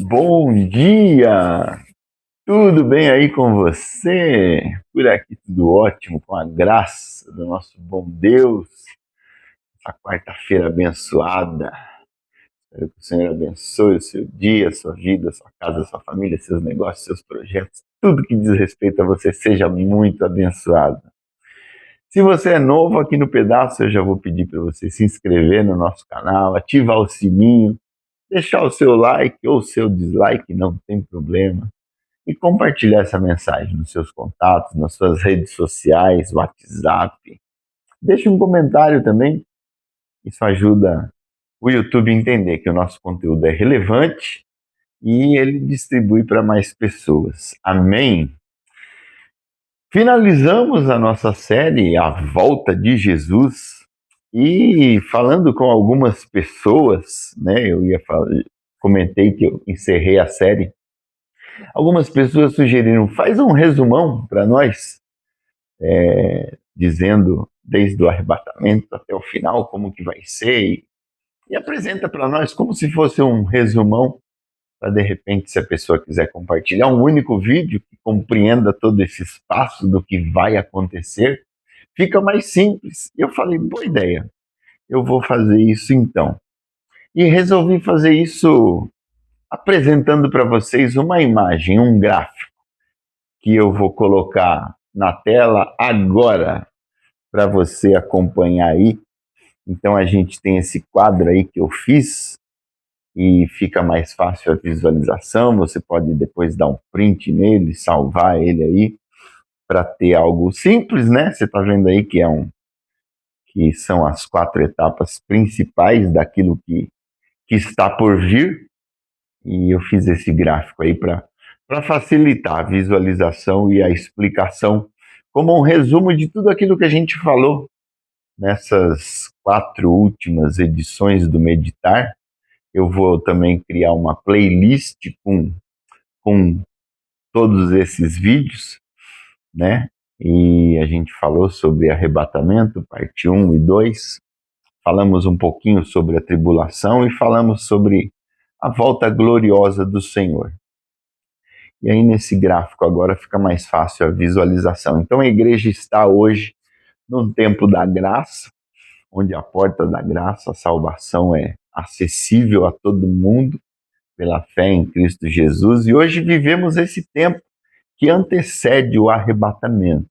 Bom dia! Tudo bem aí com você? Por aqui tudo ótimo, com a graça do nosso bom Deus. Essa quarta-feira abençoada. Espero que o Senhor abençoe o seu dia, a sua vida, a sua casa, a sua família, seus negócios, seus projetos. Tudo que diz respeito a você seja muito abençoado. Se você é novo aqui no pedaço, eu já vou pedir para você se inscrever no nosso canal, ativar o sininho, deixar o seu like ou o seu dislike, não tem problema. E compartilhar essa mensagem nos seus contatos, nas suas redes sociais, WhatsApp. Deixe um comentário também. Isso ajuda o YouTube a entender que o nosso conteúdo é relevante e ele distribui para mais pessoas. Amém? Finalizamos a nossa série A Volta de Jesus e falando com algumas pessoas, né? Comentei que eu encerrei a série. Algumas pessoas sugeriram, faz um resumão para nós, dizendo desde o arrebatamento até o final como que vai ser e apresenta para nós como se fosse um resumão para de repente, se a pessoa quiser compartilhar um único vídeo que compreenda todo esse espaço do que vai acontecer, fica mais simples. E eu falei, boa ideia, eu vou fazer isso então. E resolvi fazer isso apresentando para vocês uma imagem, um gráfico, que eu vou colocar na tela agora para você acompanhar aí. Então a gente tem esse quadro aí que eu fiz e fica mais fácil a visualização. Você pode depois dar um print nele, salvar ele aí para ter algo simples, né? Você está vendo aí que são as 4 etapas principais daquilo que está por vir. E eu fiz esse gráfico aí para facilitar a visualização e a explicação, como um resumo de tudo aquilo que a gente falou nessas 4 últimas edições do Meditar. Eu vou também criar uma playlist com todos esses vídeos, né? E a gente falou sobre arrebatamento, parte 1 e 2. Falamos um pouquinho sobre a tribulação e falamos sobre a volta gloriosa do Senhor. E aí nesse gráfico agora fica mais fácil a visualização. Então a igreja está hoje no tempo da graça, onde a porta da graça, a salvação é acessível a todo mundo pela fé em Cristo Jesus. E hoje vivemos esse tempo que antecede o arrebatamento.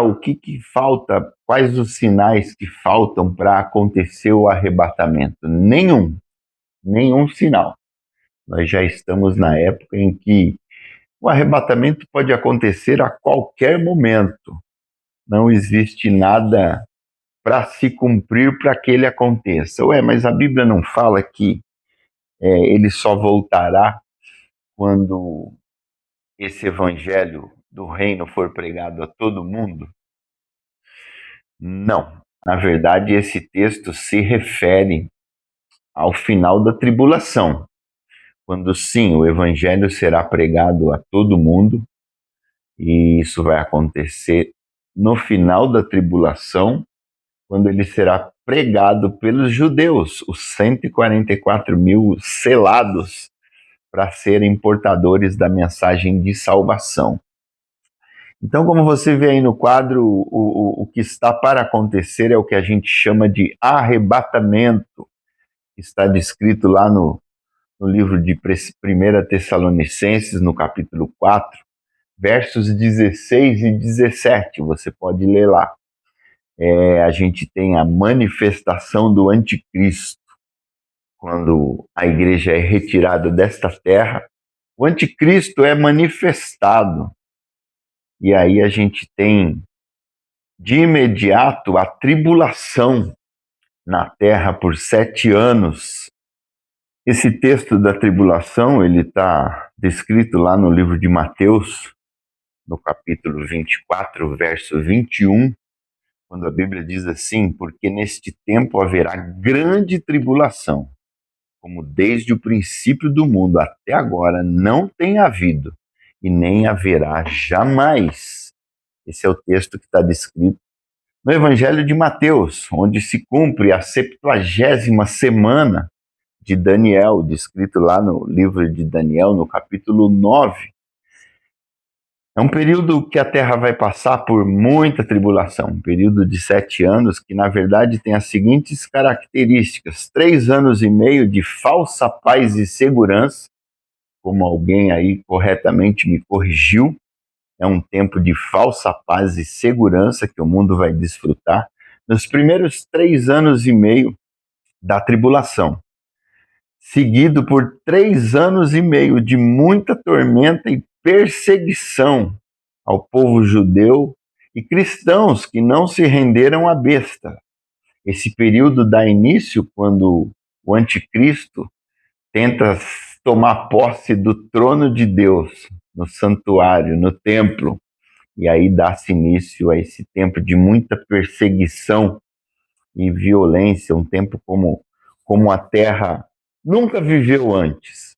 O que falta? Quais os sinais que faltam para acontecer o arrebatamento? Nenhum sinal. Nós já estamos na época em que o arrebatamento pode acontecer a qualquer momento. Não existe nada para se cumprir para que ele aconteça. Mas a Bíblia não fala que ele só voltará quando esse evangelho do reino for pregado a todo mundo? Não. Na verdade, esse texto se refere ao final da tribulação, quando sim, o evangelho será pregado a todo mundo, e isso vai acontecer no final da tribulação, quando ele será pregado pelos judeus, os 144 mil selados para serem portadores da mensagem de salvação. Então, como você vê aí no quadro, o que está para acontecer é o que a gente chama de arrebatamento, que está descrito lá no livro de 1 Tessalonicenses, no capítulo 4, versos 16 e 17, você pode ler lá. A gente tem a manifestação do anticristo. Quando a igreja é retirada desta terra, o anticristo é manifestado. E aí a gente tem, de imediato, a tribulação na terra por 7 anos. Esse texto da tribulação, ele está descrito lá no livro de Mateus, no capítulo 24, verso 21, quando a Bíblia diz assim: porque neste tempo haverá grande tribulação, como desde o princípio do mundo até agora não tem havido, e nem haverá jamais. Esse é o texto que está descrito no Evangelho de Mateus, onde se cumpre a 70ª semana de Daniel, descrito lá no livro de Daniel, no capítulo 9. É um período que a Terra vai passar por muita tribulação, um período de 7 anos que, na verdade, tem as seguintes características: 3 anos e meio de falsa paz e segurança, como alguém aí corretamente me corrigiu, é um tempo de falsa paz e segurança que o mundo vai desfrutar nos primeiros 3 anos e meio da tribulação, seguido por 3 anos e meio de muita tormenta e perseguição ao povo judeu e cristãos que não se renderam à besta. Esse período dá início quando o anticristo tenta tomar posse do trono de Deus, no santuário, no templo, e aí dá-se início a esse tempo de muita perseguição e violência, um tempo como a Terra nunca viveu antes.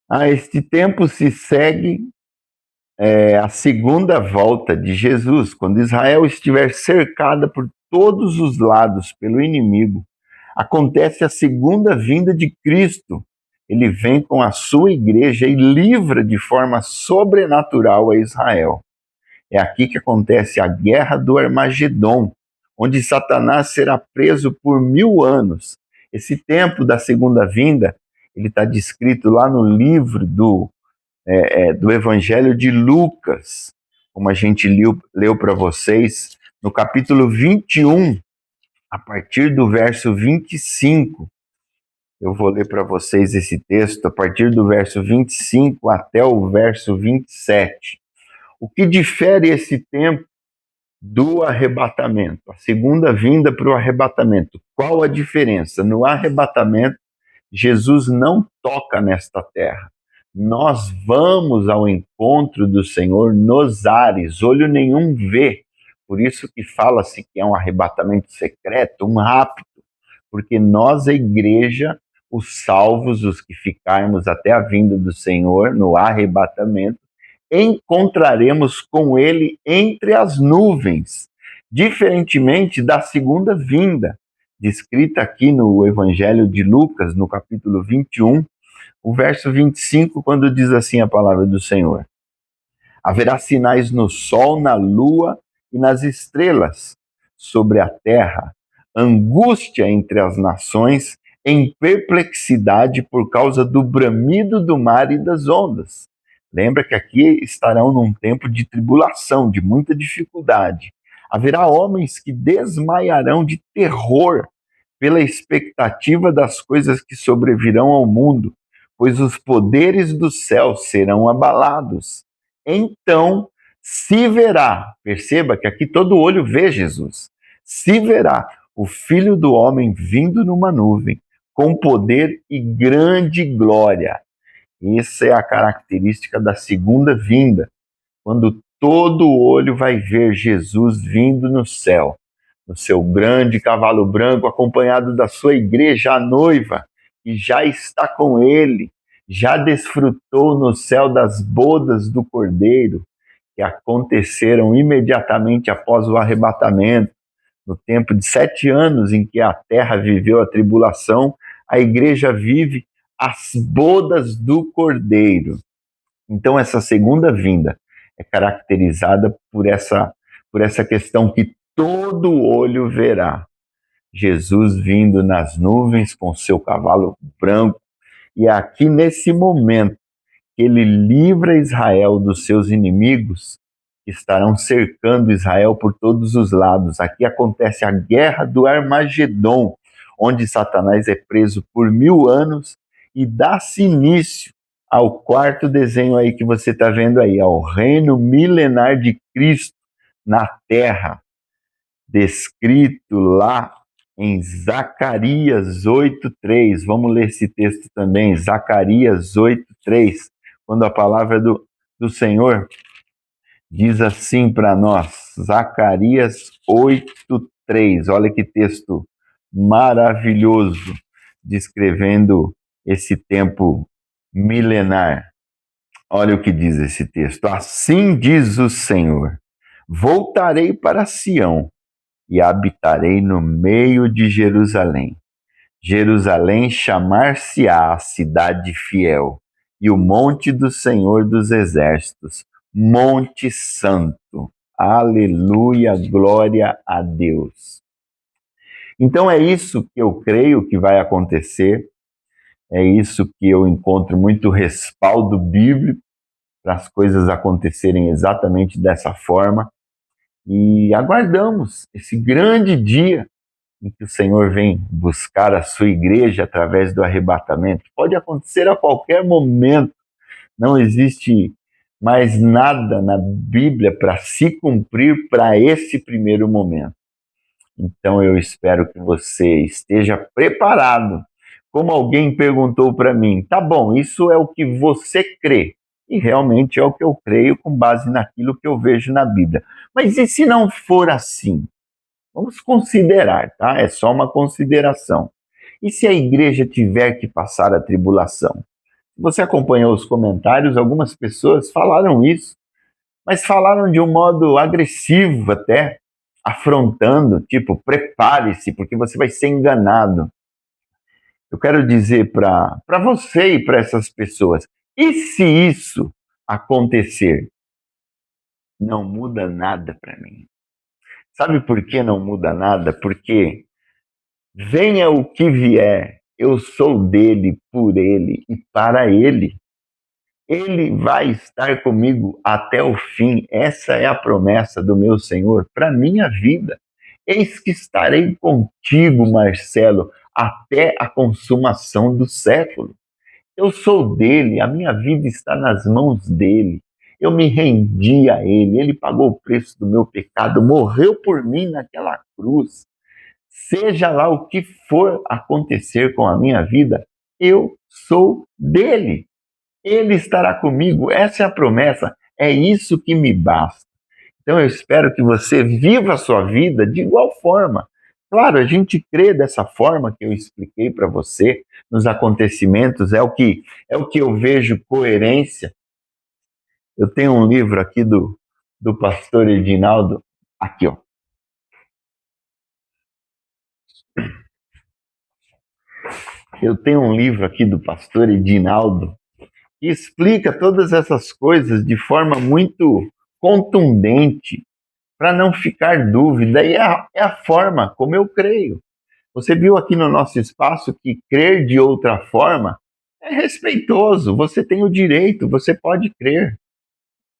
A este tempo se segue a segunda volta de Jesus, quando Israel estiver cercada por todos os lados pelo inimigo. Acontece a segunda vinda de Cristo. Ele vem com a sua igreja e livra de forma sobrenatural a Israel. É aqui que acontece a guerra do Armagedon, onde Satanás será preso por 1000 anos. Esse tempo da segunda vinda, ele está descrito lá no livro do Evangelho de Lucas, como a gente leu para vocês, no capítulo 21, a partir do verso 25. Eu vou ler para vocês esse texto a partir do verso 25 até o verso 27. O que difere esse tempo do arrebatamento, a segunda vinda para o arrebatamento? Qual a diferença? No arrebatamento, Jesus não toca nesta terra. Nós vamos ao encontro do Senhor nos ares, olho nenhum vê. Por isso que fala-se que é um arrebatamento secreto, um rapto, porque nós, a igreja, os salvos, os que ficarmos até a vinda do Senhor no arrebatamento, encontraremos com ele entre as nuvens, diferentemente da segunda vinda, descrita aqui no Evangelho de Lucas, no capítulo 21, o verso 25, quando diz assim a palavra do Senhor: haverá sinais no sol, na lua e nas estrelas, sobre a terra, angústia entre as nações, em perplexidade por causa do bramido do mar e das ondas. Lembra que aqui estarão num tempo de tribulação, de muita dificuldade. Haverá homens que desmaiarão de terror pela expectativa das coisas que sobrevirão ao mundo, pois os poderes do céu serão abalados. Então se verá, perceba que aqui todo olho vê Jesus, se verá o Filho do Homem vindo numa nuvem, com poder e grande glória. Essa é a característica da segunda vinda, quando todo olho vai ver Jesus vindo no céu, no seu grande cavalo branco, acompanhado da sua igreja, a noiva, que já está com ele, já desfrutou no céu das bodas do Cordeiro, que aconteceram imediatamente após o arrebatamento, no tempo de 7 anos em que a terra viveu a tribulação, a igreja vive as bodas do Cordeiro. Então, essa segunda vinda é caracterizada por essa questão que todo olho verá. Jesus vindo nas nuvens com seu cavalo branco, e é aqui nesse momento que ele livra Israel dos seus inimigos, que estarão cercando Israel por todos os lados. Aqui acontece a guerra do Armagedon, onde Satanás é preso por 1000 anos e dá-se início ao quarto desenho aí que você está vendo aí, ao reino milenar de Cristo na terra, descrito lá em Zacarias 8:3. Vamos ler esse texto também, Zacarias 8:3, quando a palavra do Senhor diz assim para nós, Zacarias 8:3. Olha que texto maravilhoso, descrevendo esse tempo milenar. Olha o que diz esse texto: assim diz o Senhor, voltarei para Sião e habitarei no meio de Jerusalém. Jerusalém chamar-se-á a cidade fiel, e o monte do Senhor dos Exércitos, Monte Santo. Aleluia, glória a Deus. Então é isso que eu creio que vai acontecer, é isso que eu encontro muito respaldo bíblico para as coisas acontecerem exatamente dessa forma. E aguardamos esse grande dia em que o Senhor vem buscar a sua igreja através do arrebatamento. Pode acontecer a qualquer momento, não existe mais nada na Bíblia para se cumprir para esse primeiro momento. Então eu espero que você esteja preparado. Como alguém perguntou para mim, tá bom, isso é o que você crê. E realmente é o que eu creio com base naquilo que eu vejo na Bíblia. Mas e se não for assim? Vamos considerar, tá? É só uma consideração. E se a igreja tiver que passar a tribulação? Você acompanhou os comentários, algumas pessoas falaram isso, mas falaram de um modo agressivo até, afrontando, tipo, prepare-se, porque você vai ser enganado. Eu quero dizer para você e para essas pessoas, e se isso acontecer? Não muda nada para mim. Sabe por que não muda nada? Porque venha o que vier, eu sou dele, por ele e para ele. Ele vai estar comigo até o fim. Essa é a promessa do meu Senhor para minha vida. Eis que estarei contigo, Marcelo, até a consumação do século. Eu sou dele, a minha vida está nas mãos dele. Eu me rendi a ele, ele pagou o preço do meu pecado, morreu por mim naquela cruz. Seja lá o que for acontecer com a minha vida, eu sou dele. Ele estará comigo, essa é a promessa, é isso que me basta. Então eu espero que você viva a sua vida de igual forma. Claro, a gente crê dessa forma que eu expliquei para você nos acontecimentos, é o que eu vejo coerência. Eu tenho um livro aqui do pastor Edinaldo, aqui ó. Eu tenho um livro aqui do pastor Edinaldo que explica todas essas coisas de forma muito contundente, para não ficar dúvida, e é a forma como eu creio. Você viu aqui no nosso espaço que crer de outra forma é respeitoso, você tem o direito, você pode crer.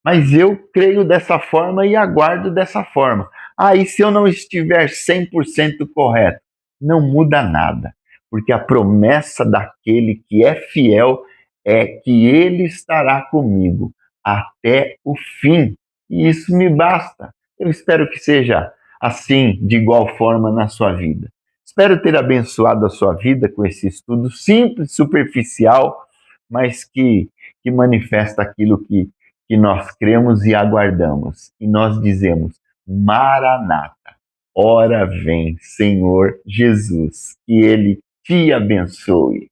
Mas eu creio dessa forma e aguardo dessa forma. Ah, e se eu não estiver 100% correto? Não muda nada, porque a promessa daquele que é fiel é que ele estará comigo até o fim. E isso me basta. Eu espero que seja assim, de igual forma, na sua vida. Espero ter abençoado a sua vida com esse estudo simples, superficial, mas que manifesta aquilo que nós cremos e aguardamos. E nós dizemos: Maranata, ora vem, Senhor Jesus, que Ele te abençoe.